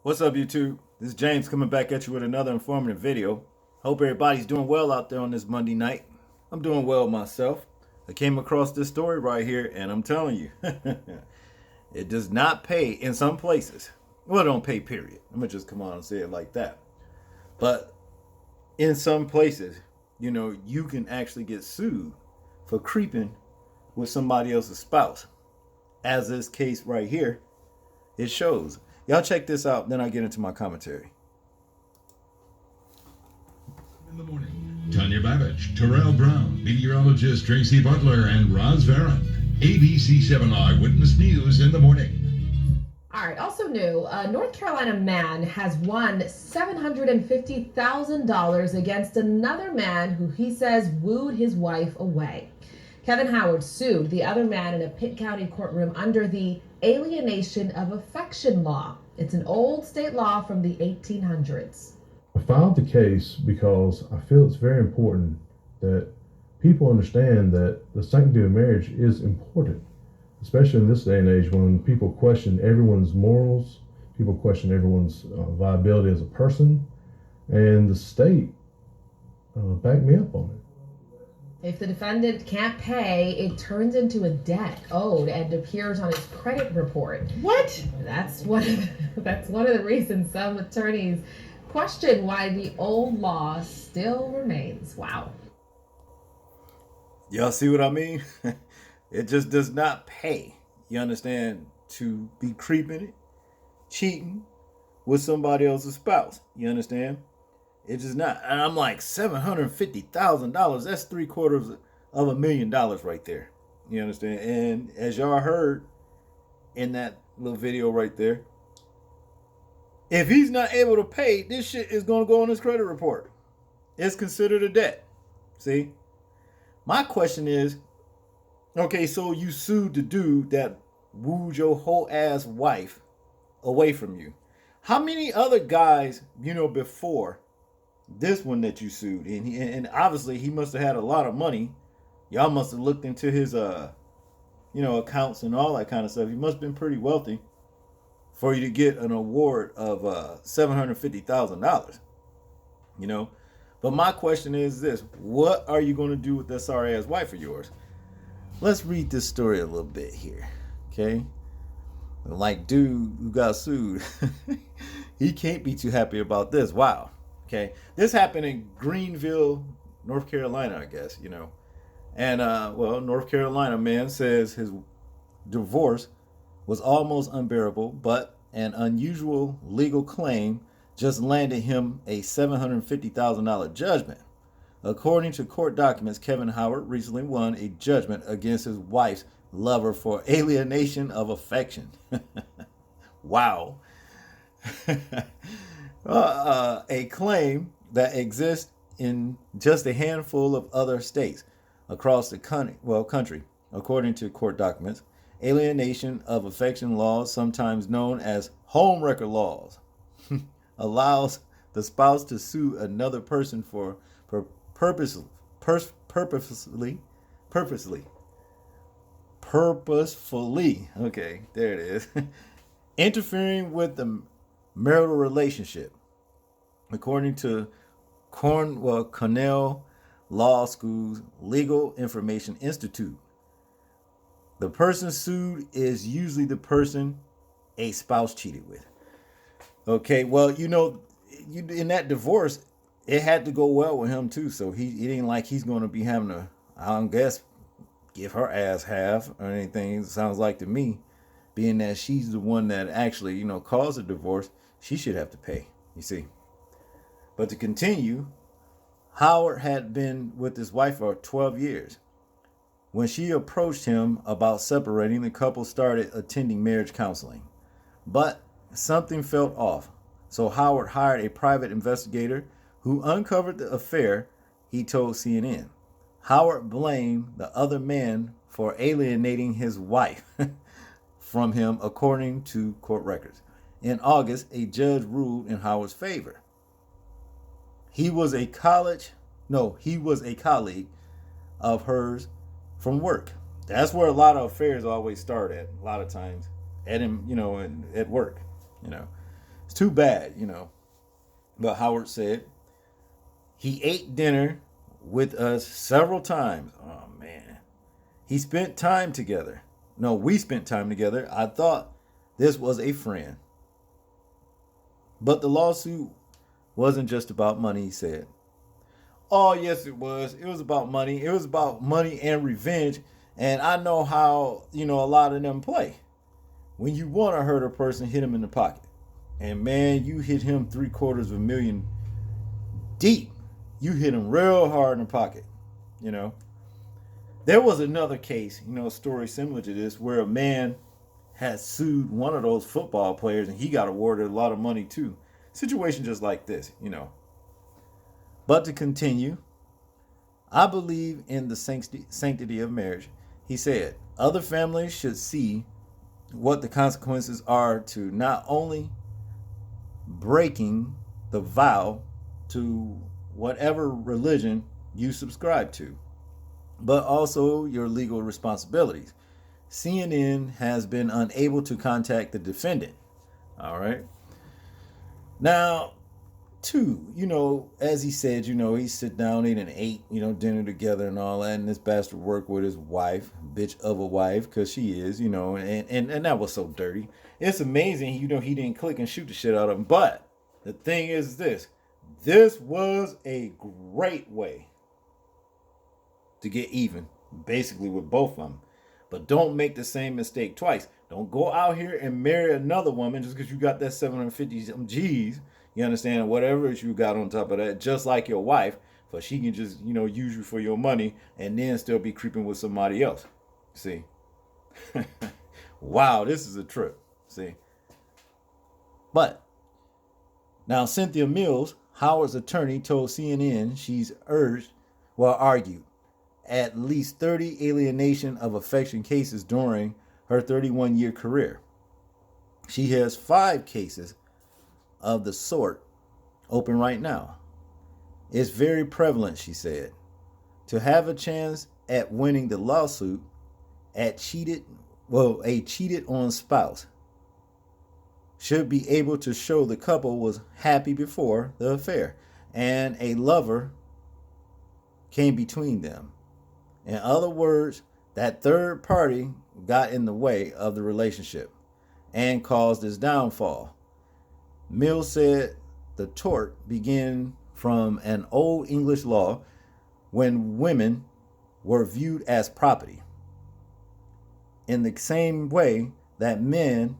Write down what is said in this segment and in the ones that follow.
What's up, YouTube? This is James coming back at you with another informative video. Hope everybody's doing well out there on this Monday night. I'm doing well myself. I came across this story right here, and I'm telling you, it does not pay in some places. Well, it don't pay, period. I'm going to just come on and say it like that. But in some places, you can actually get sued for creeping with somebody else's spouse. As this case right here, it shows. Y'all check this out, then I get into my commentary. In the morning, Tanya Babich, Terrell Brown, meteorologist Tracy Butler, and Roz Varon. ABC7 Eyewitness News in the morning. All right, also new, a North Carolina man has won $750,000 against another man who he says wooed his wife away. Kevin Howard sued the other man in a Pitt County courtroom under the Alienation of Affection law. It's an old state law from the 1800s. I filed the case because I feel it's very important that people understand that the sanctity of marriage is important, especially in this day and age when people question everyone's morals, people question everyone's viability as a person, and the state backed me up on it. If the defendant can't pay, it turns into a debt owed and appears on his credit report. What? That's one of the reasons some attorneys question why the old law still remains. Wow. Y'all see what I mean? It just does not pay, you understand, to be creeping, cheating with somebody else's spouse. You understand? It just not. And I'm like, $750,000. That's $750,000 right there. You understand? And as y'all heard in that little video right there, if he's not able to pay, this shit is going to go on his credit report. It's considered a debt. See? My question is, okay, so you sued the dude that wooed your whole ass wife away from you. How many other guys, before this one that you sued, and obviously he must have had a lot of money. Y'all must have looked into his accounts and all that kind of stuff. He must have been pretty wealthy for you to get an award of $750,000. But my question is this: what are you going to do with that sorry ass wife of yours? Let's read this story a little bit here, okay? Like, dude who got sued, he can't be too happy about this. Wow. Okay, this happened in Greenville, North Carolina, I guess, And, North Carolina man says his divorce was almost unbearable, but an unusual legal claim just landed him a $750,000 judgment. According to court documents, Kevin Howard recently won a judgment against his wife's lover for alienation of affection. Wow. A claim that exists in just a handful of other states across the country, according to court documents. Alienation of affection laws, sometimes known as home record laws, allows the spouse to sue another person for purposefully okay, there it is, interfering with the marital relationship. According to Cornell Law School's Legal Information Institute, the person sued is usually the person a spouse cheated with. Okay, well, in that divorce, it had to go well with him too. So it ain't like he's going to be having to, I guess, give her ass half or anything. It sounds like to me, being that she's the one that actually, caused the divorce, she should have to pay, you see. But to continue, Howard had been with his wife for 12 years. When she approached him about separating, the couple started attending marriage counseling. But something felt off, so Howard hired a private investigator who uncovered the affair, he told CNN. Howard blamed the other man for alienating his wife from him, according to court records. In August, a judge ruled in Howard's favor. He was a colleague of hers from work. That's where a lot of affairs always start at, a lot of times. At him, at work, too bad, But Howard said he ate dinner with us several times. Oh, man. He spent time together. No, we spent time together. I thought this was a friend. But the lawsuit wasn't just about money, he said. Oh, yes, it was. It was about money. It was about money and revenge. And I know how, a lot of them play. When you want to hurt a person, hit him in the pocket. And man, you hit him $750,000 deep. You hit him real hard in the pocket, There was another case, a story similar to this, where a man had sued one of those football players and he got awarded a lot of money too. Situation just like this, But to continue, I believe in the sanctity of marriage. He said, other families should see what the consequences are to not only breaking the vow to whatever religion you subscribe to, but also your legal responsibilities. CNN has been unable to contact the defendant. All right. Now, two, as he said, he sit down, and ate, dinner together and all that. And this bastard worked with his wife, bitch of a wife, because she is, and that was so dirty. It's amazing, he didn't click and shoot the shit out of him. But the thing is this was a great way to get even, basically, with both of them. But don't make the same mistake twice. Don't go out here and marry another woman just because you got that 750 some G's. You understand? Whatever you got on top of that, just like your wife, for she can just, use you for your money and then still be creeping with somebody else. See? Wow, this is a trip. See? But now Cynthia Mills, Howard's attorney, told CNN she's argued at least 30 alienation of affection cases during her 31-year career. She has 5 cases of the sort open right now. It's very prevalent, she said. To have a chance at winning the lawsuit, a cheated on spouse should be able to show the couple was happy before the affair and a lover came between them. In other words, that third party got in the way of the relationship and caused its downfall. Mills said the tort began from an old English law when women were viewed as property. In the same way that a man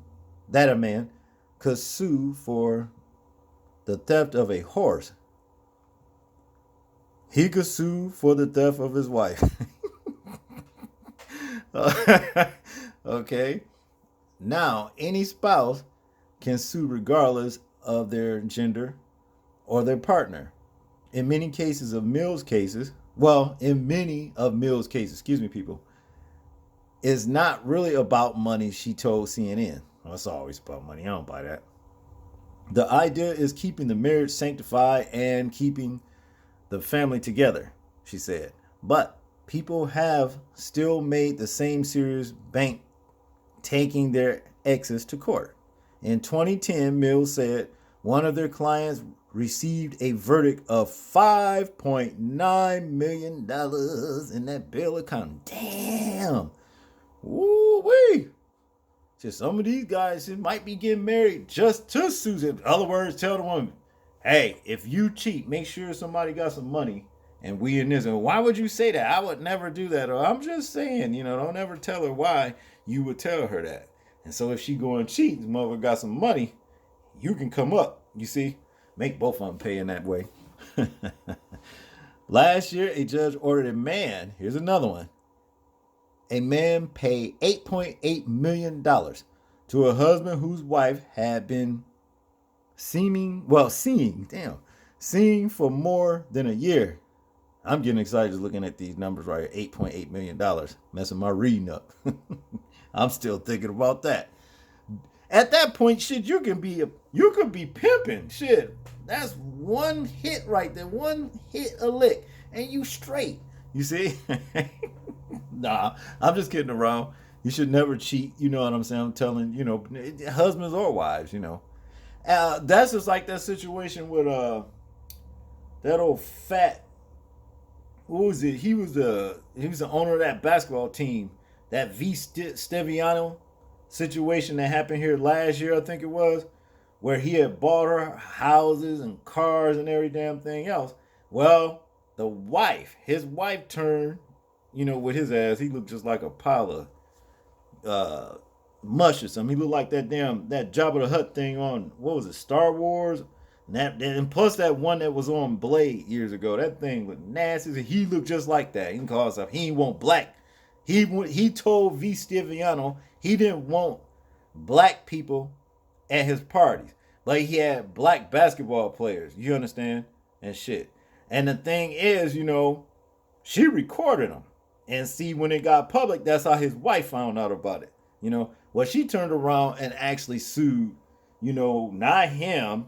could sue for the theft of a horse, he could sue for the theft of his wife. Okay. Now, any spouse can sue regardless of their gender or their partner. In many of Mills' cases, people, it's not really about money, she told CNN. Well, it's always about money. I don't buy that. The idea is keeping the marriage sanctified and keeping the family together, she said. But people have still made the same serious bank taking their exes to court. In 2010, Mills said one of their clients received a verdict of $5.9 million in that bail account. Damn. Woo-wee. Just some of these guys might be getting married just to Susan. In other words, tell the woman, hey, if you cheat, make sure somebody got some money and we in this. And why would you say that? I would never do that. Or I'm just saying, don't ever tell her why you would tell her that. And so if she go and cheat, the mother got some money, you can come up. You see, make both of them pay in that way. Last year, a judge ordered a man, here's another one, a man pay $8.8 million to a husband whose wife had been seeing for more than a year. I'm getting excited just looking at these numbers right here. $8.8 million. Messing my reading up. I'm still thinking about that. At that point, shit, you could be pimping. Shit, that's one hit right there. One hit a lick. And you straight. You see? Nah, I'm just kidding around. You should never cheat. You know what I'm saying? I'm telling, husbands or wives, That's just like that situation with that old fat. What was it? He was the owner of that basketball team. That Steviano situation that happened here last year, I think it was, where he had bought her houses and cars and every damn thing else. Well, his wife turned, with his ass, he looked just like a pile of mush or something. He looked like that Jabba the Hutt thing on, what was it, Star Wars? And plus that one that was on Blade years ago. That thing looked nasty. He looked just like that. He can call himself, he ain't want black. He told V. Stiviano he didn't want black people at his parties. Like he had black basketball players, you understand? And shit. And the thing is, she recorded him. And see, when it got public, that's how his wife found out about it. Well, she turned around and actually sued, not him.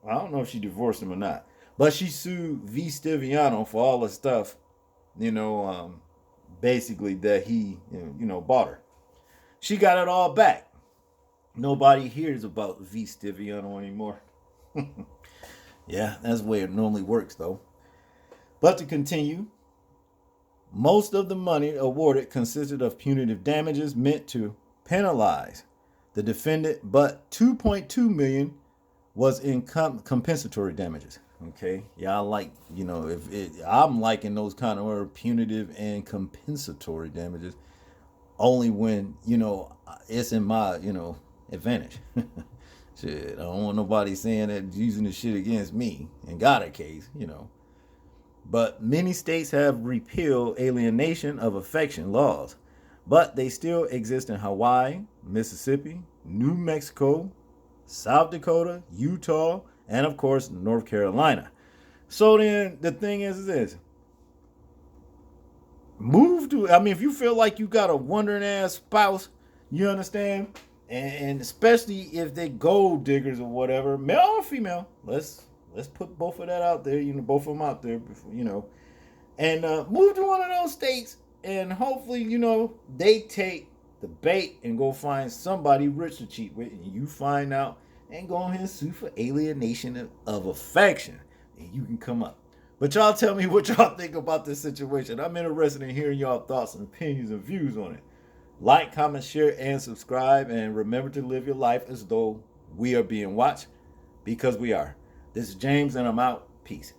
I don't know if she divorced him or not. But she sued V. Stiviano for all the stuff, basically that he, bought her. She got it all back. Nobody hears about V. Stiviano anymore. Yeah, that's the way it normally works, though. But to continue, most of the money awarded consisted of punitive damages meant to penalize the defendant, but $2.2 million was in compensatory damages. Okay, yeah, I like, I'm liking those kind of punitive and compensatory damages only when, it's in my, advantage. Shit, I don't want nobody saying that using the shit against me and got a case, But many states have repealed alienation of affection laws, but they still exist in Hawaii, Mississippi, New Mexico, South Dakota, Utah, and of course, North Carolina. So then the thing is this. If you feel like you got a wondering ass spouse, you understand? And especially if they gold diggers or whatever, male or female, let's put both of that out there, both of them out there, and move to one of those states, and hopefully, they take the bait and go find somebody rich to cheat with, and you find out and go ahead and sue for alienation of affection, and you can come up. But y'all tell me what y'all think about this situation. I'm interested in hearing y'all thoughts and opinions and views on it. Like, comment, share, and subscribe. And remember to live your life as though we are being watched, because we are. This is James, and I'm out. Peace.